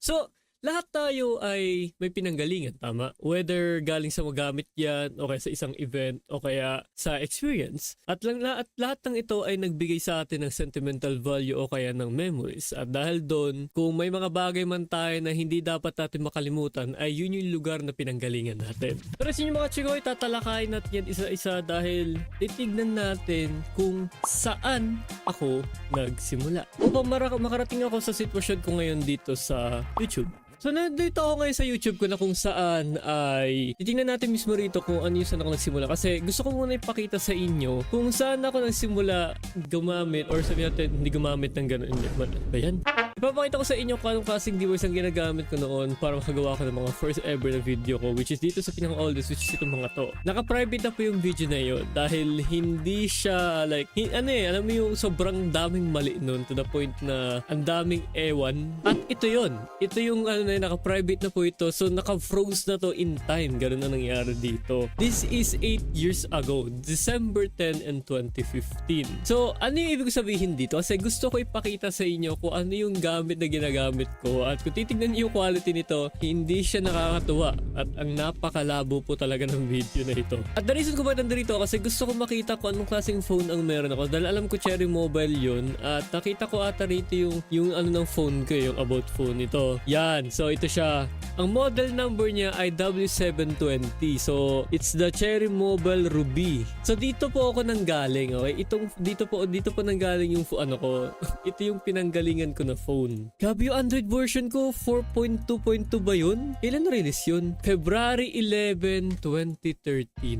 So, lahat tayo ay may pinanggalingan, tama? Whether galing sa magamit yan, o kaya sa isang event, o kaya sa experience. At lahat ng ito ay nagbigay sa atin ng sentimental value o kaya ng memories. At dahil doon, kung may mga bagay man tayo na hindi dapat natin makalimutan, ay yun yung lugar na pinanggalingan natin. Pero sa inyo mga chikoy, tatalakayin natin yan isa-isa dahil titignan natin kung saan ako nagsimula. Upang makarating ako sa sitwasyon ko ngayon dito sa YouTube. So nandito ako ngayon sa YouTube ko na kung saan ay titingnan natin mismo rito kung ano yung saan ako nagsimula. Kasi gusto ko muna ipakita sa inyo kung saan ako nagsimula gumamit or sabihin natin hindi gumamit ng gano'n. Ba yan? Ipapakita ko sa inyo kung anong klaseng device ang ginagamit ko noon para makagawa ko ng mga first ever na video ko, which is dito sa pinaka-oldest, which is itong mga to. Naka-private na po yung video na yun dahil hindi siya like, alam mo yung sobrang daming mali noon to the point na ang daming ewan. At ito yun. Ito yung naka-private na po ito. So naka-froze na to in time. Ganun na nangyari dito. This is 8 years ago. December 10 and 2015. So ano yung ibig sabihin dito? Kasi gusto ko ipakita sa inyo kung ano yung gamit na ginagamit ko. At kung titignan niyo yung quality nito, hindi siya nakakatuwa. At ang napakalabo po talaga ng video na ito. At the reason ko ba nandito kasi gusto ko makita kung anong klaseng phone ang meron ako. Dahil alam ko Cherry Mobile yun. At nakita ko ata rito yung ano ng phone ko, yung about phone nito. Yan. So ito siya. Ang model number niya ay W720. So it's the Cherry Mobile Ruby. So dito po ako nanggaling, okay? Dito po nanggaling yung ano ko. Ito yung pinanggalingan ko na phone. Grabe yung Android version ko, 4.2.2 ba yun? Kailan na release yun? February 11, 2013.